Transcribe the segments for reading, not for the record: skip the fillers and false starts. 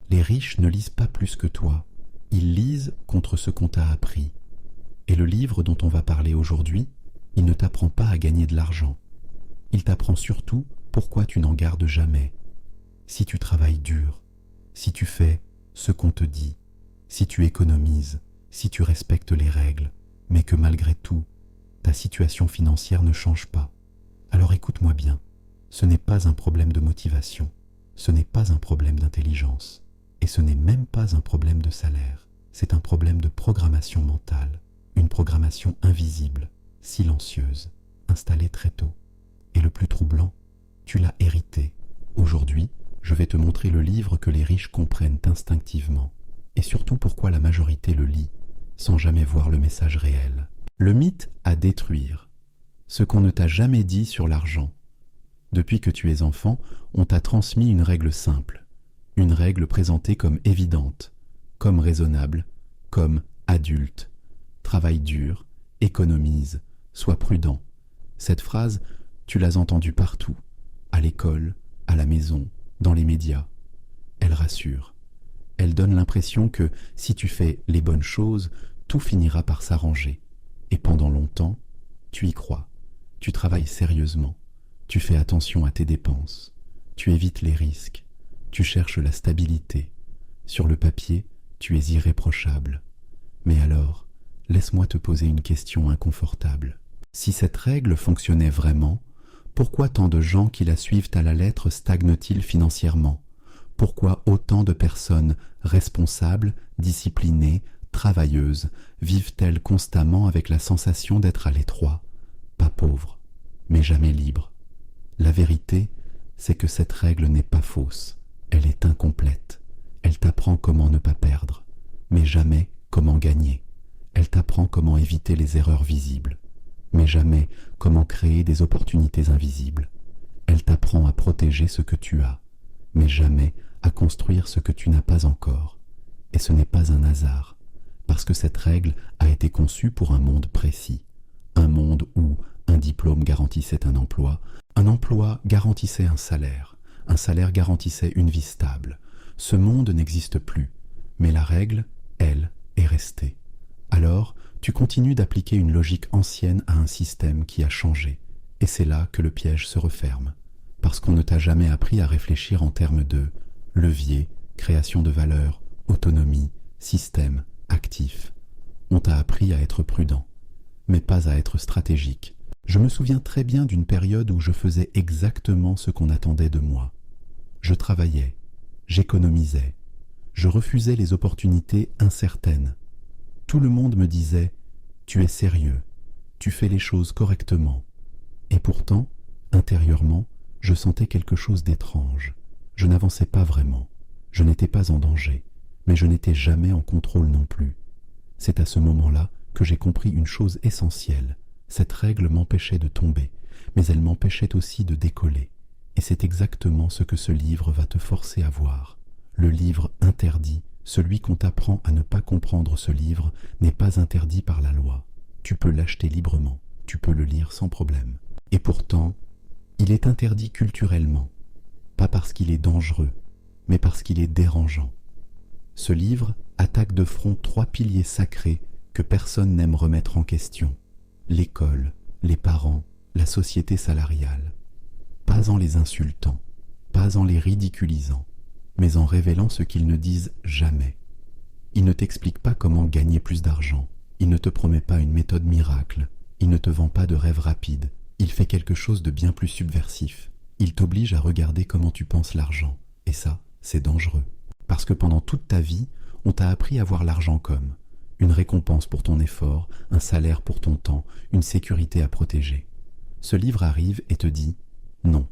Les riches ne lisent pas plus que toi. Ils lisent contre ce qu'on t'a appris. Et le livre dont on va parler aujourd'hui, il ne t'apprend pas à gagner de l'argent. Il t'apprend surtout pourquoi tu n'en gardes jamais. Si tu travailles dur, si tu fais ce qu'on te dit, si tu économises, si tu respectes les règles, mais que malgré tout, ta situation financière ne change pas. Alors écoute-moi bien, ce n'est pas un problème de motivation, ce n'est pas un problème d'intelligence, et ce n'est même pas un problème de salaire, c'est un problème de programmation mentale, une programmation invisible, silencieuse, installée très tôt. Et le plus troublant, tu l'as hérité. Aujourd'hui, je vais te montrer le livre que les riches comprennent instinctivement, et surtout pourquoi la majorité le lit, sans jamais voir le message réel. Le mythe à détruire. Ce qu'on ne t'a jamais dit sur l'argent. Depuis que tu es enfant, on t'a transmis une règle simple, une règle présentée comme évidente, comme raisonnable, comme adulte. Travaille dur, économise, sois prudent. Cette phrase, tu l'as entendue partout, à l'école, à la maison, dans les médias. Elle rassure. Elle donne l'impression que si tu fais les bonnes choses, tout finira par s'arranger. Et pendant longtemps, tu y crois. Tu travailles sérieusement. Tu fais attention à tes dépenses. Tu évites les risques. Tu cherches la stabilité. Sur le papier, tu es irréprochable. Mais alors, laisse-moi te poser une question inconfortable. Si cette règle fonctionnait vraiment, pourquoi tant de gens qui la suivent à la lettre stagnent-ils financièrement? Pourquoi autant de personnes responsables, disciplinées, travailleuses vivent-elles constamment avec la sensation d'être à l'étroit, pas pauvres, mais jamais libres? La vérité, c'est que cette règle n'est pas fausse, elle est incomplète. Elle t'apprend comment ne pas perdre, mais jamais comment gagner. Elle t'apprend comment éviter les erreurs visibles, mais jamais comment créer des opportunités invisibles. Elle t'apprend à protéger ce que tu as, mais jamais à construire ce que tu n'as pas encore. Et ce n'est pas un hasard, parce que cette règle a été conçue pour un monde précis, un monde où un diplôme garantissait un emploi garantissait un salaire garantissait une vie stable. Ce monde n'existe plus, mais la règle, elle, est restée. Alors, tu continues d'appliquer une logique ancienne à un système qui a changé, et c'est là que le piège se referme, parce qu'on ne t'a jamais appris à réfléchir en termes de levier, création de valeur, autonomie, système, actif. On t'a appris à être prudent, mais pas à être stratégique. Je me souviens très bien d'une période où je faisais exactement ce qu'on attendait de moi. Je travaillais, j'économisais, je refusais les opportunités incertaines. Tout le monde me disait « Tu es sérieux, tu fais les choses correctement ». Et pourtant, intérieurement, je sentais quelque chose d'étrange. Je n'avançais pas vraiment, je n'étais pas en danger, mais je n'étais jamais en contrôle non plus. C'est à ce moment-là que j'ai compris une chose essentielle. Cette règle m'empêchait de tomber, mais elle m'empêchait aussi de décoller. Et c'est exactement ce que ce livre va te forcer à voir. Le livre interdit, celui qu'on t'apprend à ne pas comprendre ce livre, n'est pas interdit par la loi. Tu peux l'acheter librement, tu peux le lire sans problème. Et pourtant, il est interdit culturellement, pas parce qu'il est dangereux, mais parce qu'il est dérangeant. Ce livre attaque de front 3 piliers sacrés que personne n'aime remettre en question. L'école, les parents, la société salariale. Pas en les insultant, pas en les ridiculisant, mais en révélant ce qu'ils ne disent jamais. Il ne t'explique pas comment gagner plus d'argent, il ne te promet pas une méthode miracle, il ne te vend pas de rêves rapides, il fait quelque chose de bien plus subversif. Il t'oblige à regarder comment tu penses l'argent, et ça, c'est dangereux. Parce que pendant toute ta vie, on t'a appris à voir l'argent comme une récompense pour ton effort, un salaire pour ton temps, une sécurité à protéger. Ce livre arrive et te dit « Non,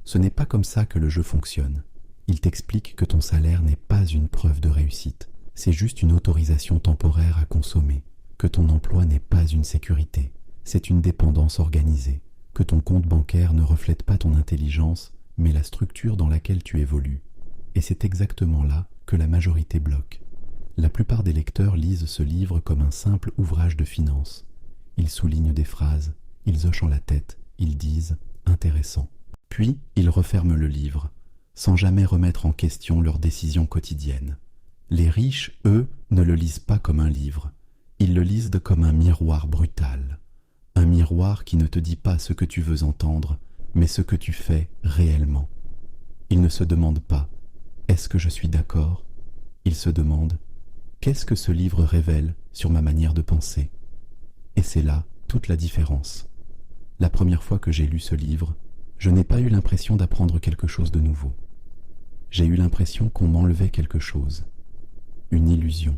ce n'est pas comme ça que le jeu fonctionne. » Il t'explique que ton salaire n'est pas une preuve de réussite, c'est juste une autorisation temporaire à consommer, que ton emploi n'est pas une sécurité, c'est une dépendance organisée, que ton compte bancaire ne reflète pas ton intelligence, mais la structure dans laquelle tu évolues. Et c'est exactement là que la majorité bloque. La plupart des lecteurs lisent ce livre comme un simple ouvrage de finance. Ils soulignent des phrases, ils hochent la tête, ils disent « intéressant ». Puis, ils referment le livre, sans jamais remettre en question leurs décisions quotidiennes. Les riches, eux, ne le lisent pas comme un livre. Ils le lisent comme un miroir brutal. Un miroir qui ne te dit pas ce que tu veux entendre, mais ce que tu fais réellement. Ils ne se demandent pas « Est-ce que je suis d'accord ?» Ils se demandent « Qu'est-ce que ce livre révèle sur ma manière de penser ?» Et c'est là toute la différence. La première fois que j'ai lu ce livre, je n'ai pas eu l'impression d'apprendre quelque chose de nouveau. J'ai eu l'impression qu'on m'enlevait quelque chose, une illusion.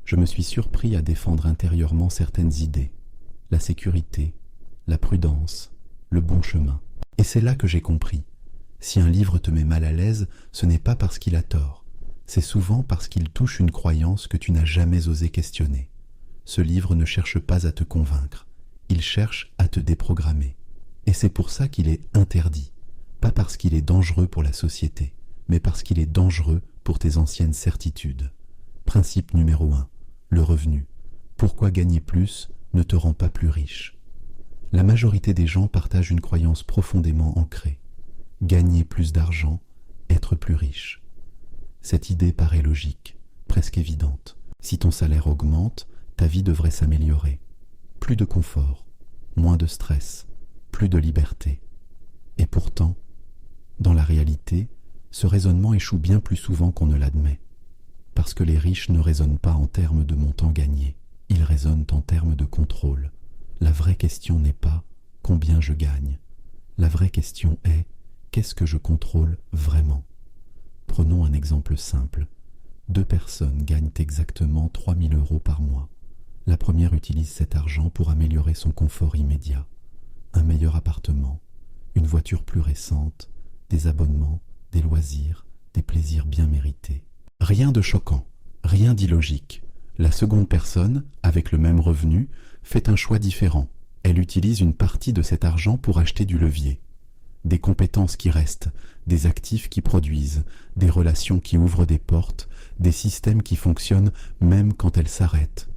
Je me suis surpris à défendre intérieurement certaines idées, la sécurité, la prudence, le bon chemin. Et c'est là que j'ai compris. Si un livre te met mal à l'aise, ce n'est pas parce qu'il a tort. C'est souvent parce qu'il touche une croyance que tu n'as jamais osé questionner. Ce livre ne cherche pas à te convaincre. Il cherche à te déprogrammer. Et c'est pour ça qu'il est interdit. Pas parce qu'il est dangereux pour la société, mais parce qu'il est dangereux pour tes anciennes certitudes. Principe numéro 1. Le revenu. Pourquoi gagner plus ne te rend pas plus riche? La majorité des gens partagent une croyance profondément ancrée. Gagner plus d'argent, être plus riche. Cette idée paraît logique, presque évidente. Si ton salaire augmente, ta vie devrait s'améliorer. Plus de confort, moins de stress, plus de liberté. Et pourtant, dans la réalité, ce raisonnement échoue bien plus souvent qu'on ne l'admet. Parce que les riches ne raisonnent pas en termes de montant gagné, ils raisonnent en termes de contrôle. La vraie question n'est pas « combien je gagne ?» La vraie question est « qu'est-ce que je contrôle vraiment ?» Prenons un exemple simple. 2 personnes gagnent exactement 3 000 € par mois. La première utilise cet argent pour améliorer son confort immédiat. Un meilleur appartement, une voiture plus récente, des abonnements, des loisirs, des plaisirs bien mérités. Rien de choquant, rien d'illogique. La seconde personne, avec le même revenu, fait un choix différent. Elle utilise une partie de cet argent pour acheter du levier. Des compétences qui restent, des actifs qui produisent, des relations qui ouvrent des portes, des systèmes qui fonctionnent même quand elles s'arrêtent.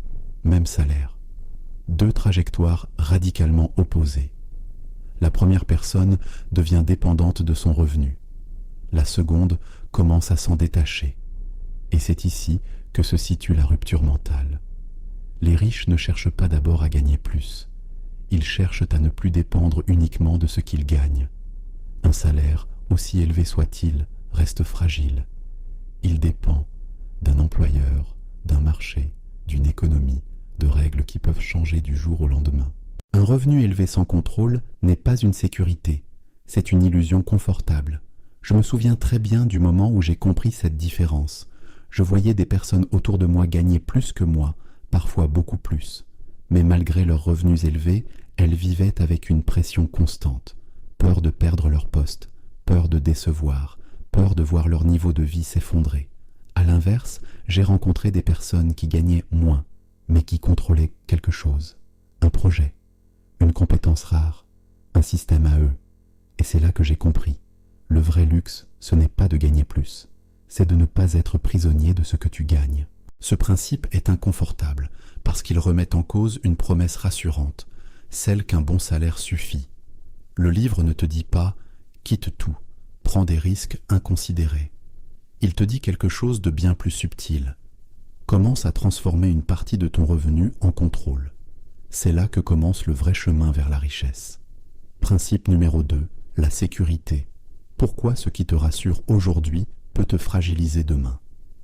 Même salaire. 2 trajectoires radicalement opposées. La première personne devient dépendante de son revenu. La seconde commence à s'en détacher. Et c'est ici que se situe la rupture mentale. Les riches ne cherchent pas d'abord à gagner plus. Ils cherchent à ne plus dépendre uniquement de ce qu'ils gagnent. Un salaire, aussi élevé soit-il, reste fragile. Il dépend d'un employeur, d'un marché, d'une économie, de règles qui peuvent changer du jour au lendemain. Un revenu élevé sans contrôle n'est pas une sécurité, c'est une illusion confortable. Je me souviens très bien du moment où j'ai compris cette différence. Je voyais des personnes autour de moi gagner plus que moi, parfois beaucoup plus. Mais malgré leurs revenus élevés, elles vivaient avec une pression constante. Peur de perdre leur poste, peur de décevoir, peur de voir leur niveau de vie s'effondrer. À l'inverse, j'ai rencontré des personnes qui gagnaient moins, mais qui contrôlaient quelque chose, un projet, une compétence rare, un système à eux. Et c'est là que j'ai compris. Le vrai luxe, ce n'est pas de gagner plus, c'est de ne pas être prisonnier de ce que tu gagnes. Ce principe est inconfortable, parce qu'il remet en cause une promesse rassurante, celle qu'un bon salaire suffit. Le livre ne te dit pas « quitte tout, prends des risques inconsidérés ». Il te dit quelque chose de bien plus subtil. Commence à transformer une partie de ton revenu en contrôle. C'est là que commence le vrai chemin vers la richesse. Principe numéro 2, la sécurité. Pourquoi ce qui te rassure aujourd'hui peut te fragiliser demain?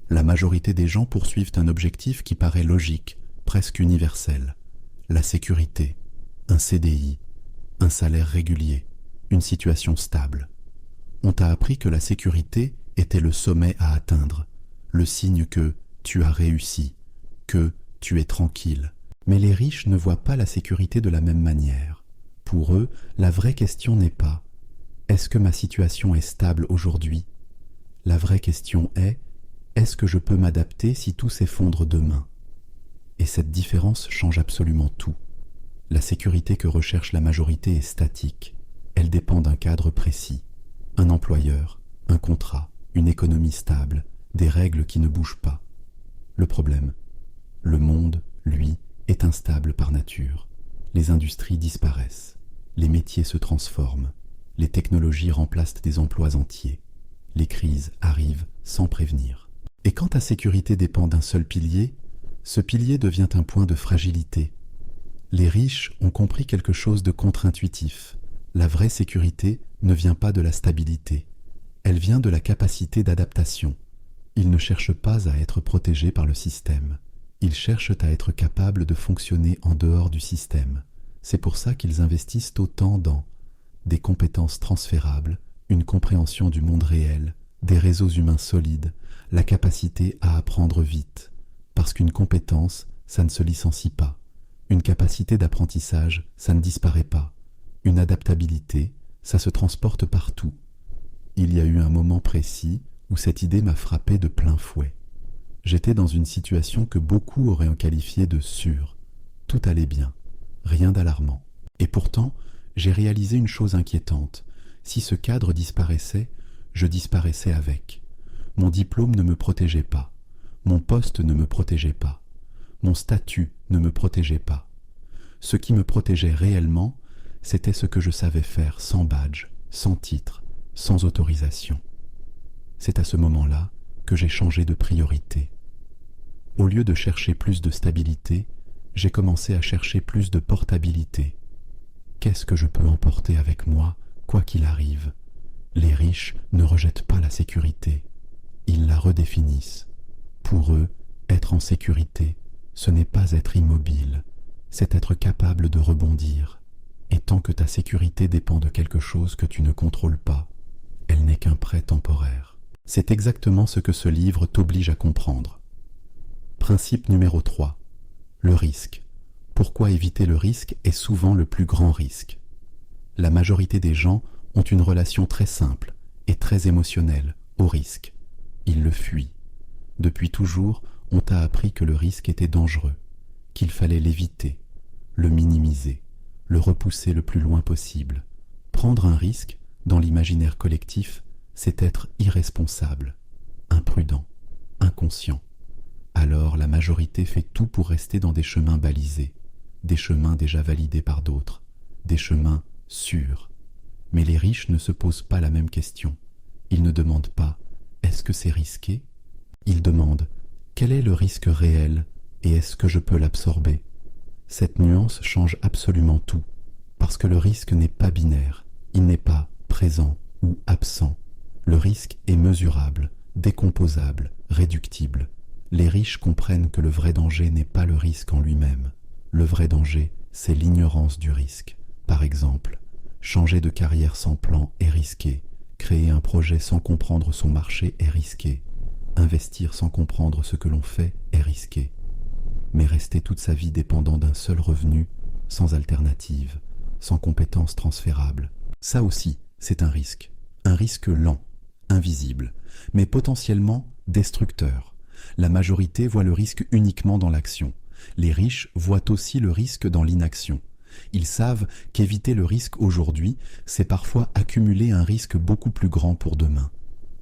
La majorité des gens poursuivent un objectif qui paraît logique, presque universel. La sécurité, un CDI, un salaire régulier, une situation stable. On t'a appris que la sécurité était le sommet à atteindre, le signe que tu as réussi, que tu es tranquille. Mais les riches ne voient pas la sécurité de la même manière. Pour eux, la vraie question n'est pas « Est-ce que ma situation est stable aujourd'hui ?» La vraie question est « Est-ce que je peux m'adapter si tout s'effondre demain ?» Et cette différence change absolument tout. La sécurité que recherche la majorité est statique. Elle dépend d'un cadre précis. Un employeur, un contrat, une économie stable, des règles qui ne bougent pas. Le problème, le monde, lui, est instable par nature. Les industries disparaissent. Les métiers se transforment. Les technologies remplacent des emplois entiers. Les crises arrivent sans prévenir. Et quand ta sécurité dépend d'un seul pilier, ce pilier devient un point de fragilité. Les riches ont compris quelque chose de contre-intuitif. La vraie sécurité ne vient pas de la stabilité. Elle vient de la capacité d'adaptation. Ils ne cherchent pas à être protégés par le système. Ils cherchent à être capables de fonctionner en dehors du système. C'est pour ça qu'ils investissent autant dans des compétences transférables, une compréhension du monde réel, des réseaux humains solides, la capacité à apprendre vite. Parce qu'une compétence, ça ne se licencie pas. Une capacité d'apprentissage, ça ne disparaît pas. Une adaptabilité, ça se transporte partout. Il y a eu un moment précis où cette idée m'a frappé de plein fouet. J'étais dans une situation que beaucoup auraient qualifiée de sûre. Tout allait bien, rien d'alarmant. Et pourtant, j'ai réalisé une chose inquiétante. Si ce cadre disparaissait, je disparaissais avec. Mon diplôme ne me protégeait pas. Mon poste ne me protégeait pas. Mon statut ne me protégeait pas. Ce qui me protégeait réellement, c'était ce que je savais faire sans badge, sans titre, sans autorisation. C'est à ce moment-là que j'ai changé de priorité. Au lieu de chercher plus de stabilité, j'ai commencé à chercher plus de portabilité. Qu'est-ce que je peux emporter avec moi, quoi qu'il arrive? Les riches ne rejettent pas la sécurité, ils la redéfinissent. Pour eux, être en sécurité, ce n'est pas être immobile, c'est être capable de rebondir. Et tant que ta sécurité dépend de quelque chose que tu ne contrôles pas, elle n'est qu'un prêt temporaire. C'est exactement ce que ce livre t'oblige à comprendre. Principe numéro 3. Le risque. Pourquoi éviter le risque est souvent le plus grand risque. La majorité des gens ont une relation très simple et très émotionnelle au risque. Ils le fuient. Depuis toujours, on t'a appris que le risque était dangereux, qu'il fallait l'éviter, le minimiser, le repousser le plus loin possible. Prendre un risque, dans l'imaginaire collectif, c'est être irresponsable, imprudent, inconscient. Alors la majorité fait tout pour rester dans des chemins balisés, des chemins déjà validés par d'autres, des chemins sûrs. Mais les riches ne se posent pas la même question. Ils ne demandent pas « est-ce que c'est risqué ?» Ils demandent « quel est le risque réel et est-ce que je peux l'absorber ?» Cette nuance change absolument tout, parce que le risque n'est pas binaire, il n'est pas présent ou absent. Le risque est mesurable, décomposable, réductible. Les riches comprennent que le vrai danger n'est pas le risque en lui-même. Le vrai danger, c'est l'ignorance du risque. Par exemple, changer de carrière sans plan est risqué. Créer un projet sans comprendre son marché est risqué. Investir sans comprendre ce que l'on fait est risqué. Mais rester toute sa vie dépendant d'un seul revenu, sans alternative, sans compétences transférables, ça aussi, c'est un risque. Un risque lent, invisible, mais potentiellement destructeur. La majorité voit le risque uniquement dans l'action. Les riches voient aussi le risque dans l'inaction. Ils savent qu'éviter le risque aujourd'hui, c'est parfois accumuler un risque beaucoup plus grand pour demain.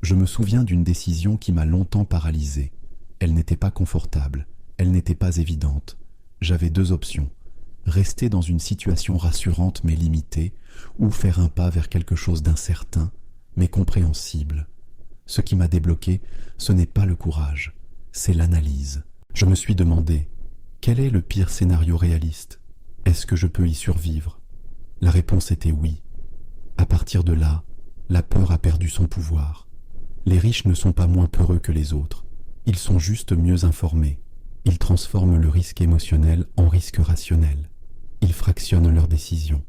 Je me souviens d'une décision qui m'a longtemps paralysé. Elle n'était pas confortable, elle n'était pas évidente. J'avais deux options. Rester dans une situation rassurante mais limitée, ou faire un pas vers quelque chose d'incertain, mais compréhensible. Ce qui m'a débloqué, ce n'est pas le courage, c'est l'analyse. Je me suis demandé, quel est le pire scénario réaliste? Est-ce que je peux y survivre? La réponse était oui. À partir de là, la peur a perdu son pouvoir. Les riches ne sont pas moins peureux que les autres. Ils sont juste mieux informés. Ils transforment le risque émotionnel en risque rationnel. Ils fractionnent leurs décisions.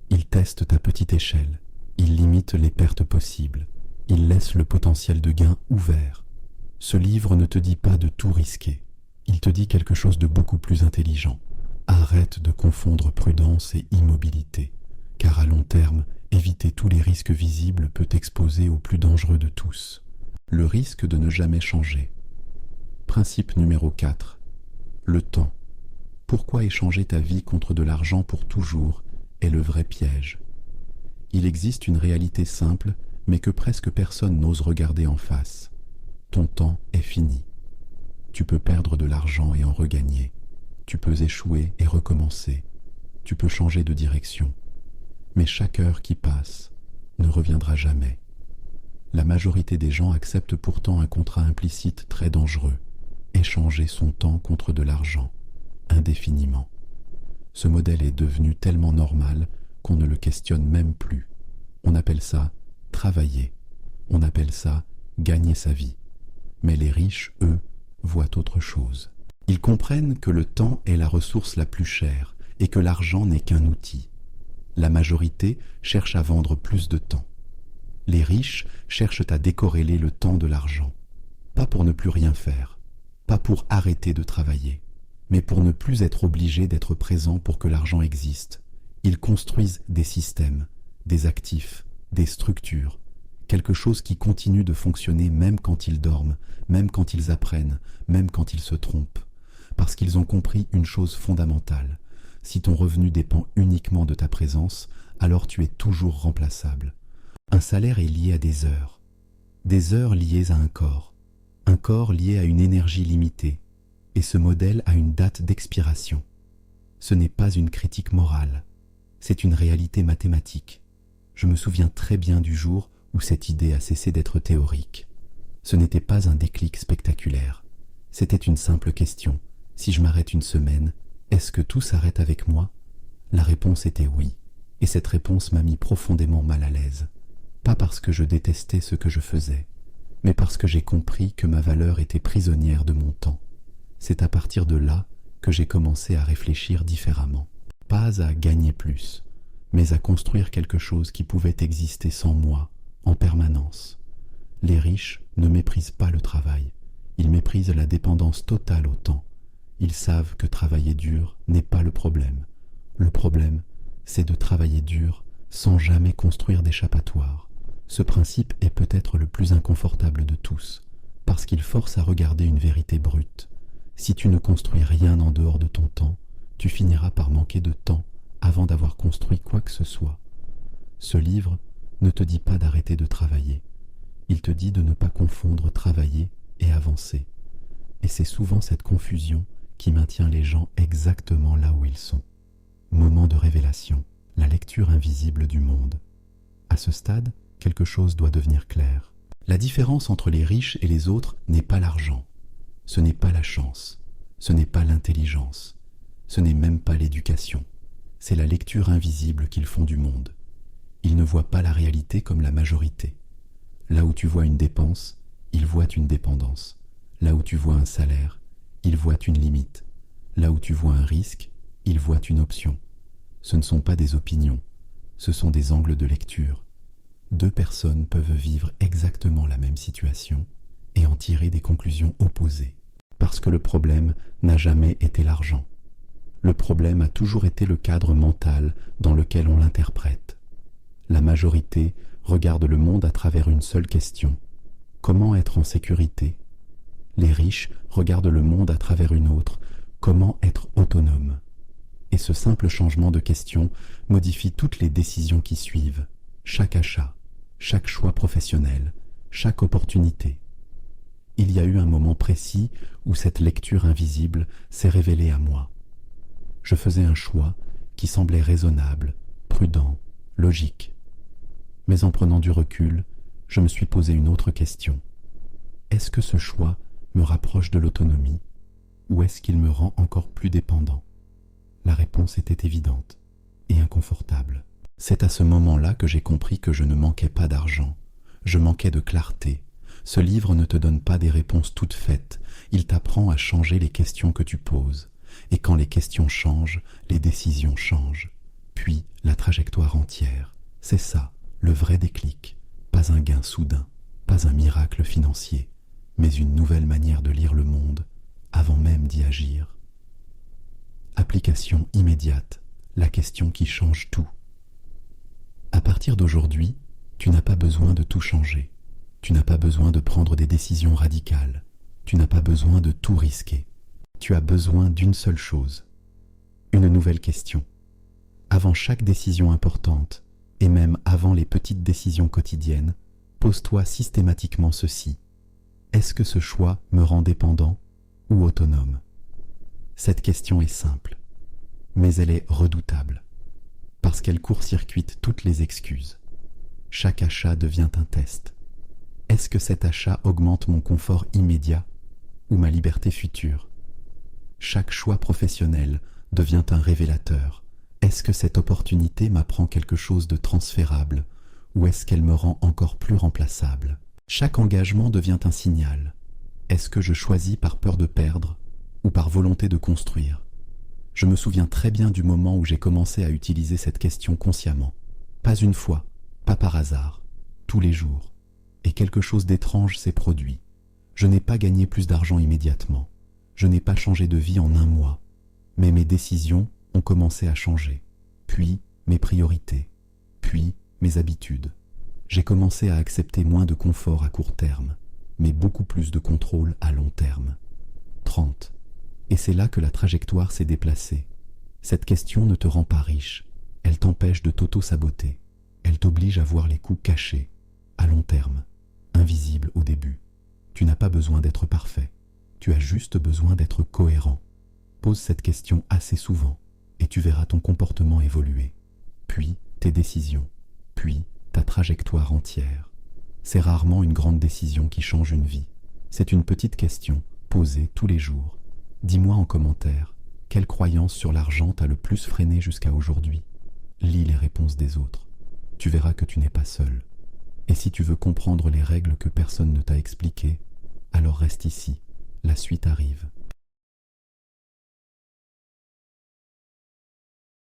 Ils testent à petite échelle. Ils limitent les pertes possibles. Ils laissent le potentiel de gain ouvert. Ce livre ne te dit pas de tout risquer. Il te dit quelque chose de beaucoup plus intelligent. Arrête de confondre prudence et immobilité, car à long terme, éviter tous les risques visibles peut t'exposer au plus dangereux de tous, le risque de ne jamais changer. Principe numéro 4. Le temps. Pourquoi échanger ta vie contre de l'argent pour toujours est le vrai piège. Il existe une réalité simple, mais que presque personne n'ose regarder en face. Ton temps est fini. Tu peux perdre de l'argent et en regagner. Tu peux échouer et recommencer. Tu peux changer de direction. Mais chaque heure qui passe ne reviendra jamais. La majorité des gens acceptent pourtant un contrat implicite très dangereux, échanger son temps contre de l'argent, indéfiniment. Ce modèle est devenu tellement normal qu'on ne le questionne même plus. On appelle ça travailler, on appelle ça gagner sa vie. Mais les riches, eux, voient autre chose. Ils comprennent que le temps est la ressource la plus chère et que l'argent n'est qu'un outil. La majorité cherche à vendre plus de temps. Les riches cherchent à décorréler le temps de l'argent, pas pour ne plus rien faire, pas pour arrêter de travailler, mais pour ne plus être obligés d'être présents pour que l'argent existe. Ils construisent des systèmes, des actifs, des structures, quelque chose qui continue de fonctionner même quand ils dorment, même quand ils apprennent, même quand ils se trompent, parce qu'ils ont compris une chose fondamentale. Si ton revenu dépend uniquement de ta présence, alors tu es toujours remplaçable. Un salaire est lié à des heures liées à un corps lié à une énergie limitée, et ce modèle a une date d'expiration. Ce n'est pas une critique morale, c'est une réalité mathématique. Je me souviens très bien du jour où cette idée a cessé d'être théorique. Ce n'était pas un déclic spectaculaire, c'était une simple question. Si je m'arrête une semaine, est-ce que tout s'arrête avec moi? La réponse était oui, et cette réponse m'a mis profondément mal à l'aise. Pas parce que je détestais ce que je faisais, mais parce que j'ai compris que ma valeur était prisonnière de mon temps. C'est à partir de là que j'ai commencé à réfléchir différemment. Pas à gagner plus, mais à construire quelque chose qui pouvait exister sans moi, en permanence. Les riches ne méprisent pas le travail, ils méprisent la dépendance totale au temps. Ils savent que travailler dur n'est pas le problème. Le problème, c'est de travailler dur sans jamais construire d'échappatoire. Ce principe est peut-être le plus inconfortable de tous, parce qu'il force à regarder une vérité brute. Si tu ne construis rien en dehors de ton temps, tu finiras par manquer de temps avant d'avoir construit quoi que ce soit. Ce livre ne te dit pas d'arrêter de travailler. Il te dit de ne pas confondre travailler et avancer. Et c'est souvent cette confusion qui maintient les gens exactement là où ils sont. Moment de révélation, la lecture invisible du monde. À ce stade, quelque chose doit devenir clair. La différence entre les riches et les autres n'est pas l'argent. Ce n'est pas la chance. Ce n'est pas l'intelligence. Ce n'est même pas l'éducation. C'est la lecture invisible qu'ils font du monde. Ils ne voient pas la réalité comme la majorité. Là où tu vois une dépense, ils voient une dépendance. Là où tu vois un salaire, ils voient une limite. Là où tu vois un risque, ils voient une option. Ce ne sont pas des opinions, ce sont des angles de lecture. Deux personnes peuvent vivre exactement la même situation et en tirer des conclusions opposées. Parce que le problème n'a jamais été l'argent. Le problème a toujours été le cadre mental dans lequel on l'interprète. La majorité regarde le monde à travers une seule question. Comment être en sécurité? Les riches regardent le monde à travers une autre. Comment être autonome? Et ce simple changement de question modifie toutes les décisions qui suivent. Chaque achat, chaque choix professionnel, chaque opportunité. Il y a eu un moment précis où cette lecture invisible s'est révélée à moi. Je faisais un choix qui semblait raisonnable, prudent, logique. Mais en prenant du recul, je me suis posé une autre question. Est-ce que ce choix me rapproche de l'autonomie ou est-ce qu'il me rend encore plus dépendant? La réponse était évidente et inconfortable. C'est à ce moment-là que j'ai compris que je ne manquais pas d'argent, je manquais de clarté. Ce livre ne te donne pas des réponses toutes faites, il t'apprend à changer les questions que tu poses. Et quand les questions changent, les décisions changent. Puis la trajectoire entière. C'est ça, le vrai déclic. Pas un gain soudain, pas un miracle financier, mais une nouvelle manière de lire le monde, avant même d'y agir. Application immédiate, la question qui change tout. À partir d'aujourd'hui, tu n'as pas besoin de tout changer. Tu n'as pas besoin de prendre des décisions radicales. Tu n'as pas besoin de tout risquer. Tu as besoin d'une seule chose. Une nouvelle question. Avant chaque décision importante, et même avant les petites décisions quotidiennes, pose-toi systématiquement ceci. Est-ce que ce choix me rend dépendant ou autonome? Cette question est simple, mais elle est redoutable, parce qu'elle court-circuite toutes les excuses. Chaque achat devient un test. Est-ce que cet achat augmente mon confort immédiat ou ma liberté future? Chaque choix professionnel devient un révélateur. Est-ce que cette opportunité m'apprend quelque chose de transférable ou est-ce qu'elle me rend encore plus remplaçable? Chaque engagement devient un signal. Est-ce que je choisis par peur de perdre ou par volonté de construire? Je me souviens très bien du moment où j'ai commencé à utiliser cette question consciemment. Pas une fois, pas par hasard, tous les jours. Et quelque chose d'étrange s'est produit. Je n'ai pas gagné plus d'argent immédiatement. Je n'ai pas changé de vie en un mois. Mais mes décisions ont commencé à changer. Puis mes priorités. Puis mes habitudes. J'ai commencé à accepter moins de confort à court terme, mais beaucoup plus de contrôle à long terme. 30. Et c'est là que la trajectoire s'est déplacée. Cette question ne te rend pas riche. Elle t'empêche de t'auto-saboter. Elle t'oblige à voir les coûts cachés, à long terme, invisibles au début. Tu n'as pas besoin d'être parfait. Tu as juste besoin d'être cohérent. Pose cette question assez souvent et tu verras ton comportement évoluer. Puis tes décisions. Puis ta trajectoire entière. C'est rarement une grande décision qui change une vie. C'est une petite question posée tous les jours. Dis-moi en commentaire, quelle croyance sur l'argent t'a le plus freiné jusqu'à aujourd'hui? Lis les réponses des autres. Tu verras que tu n'es pas seul. Et si tu veux comprendre les règles que personne ne t'a expliquées, alors reste ici, la suite arrive.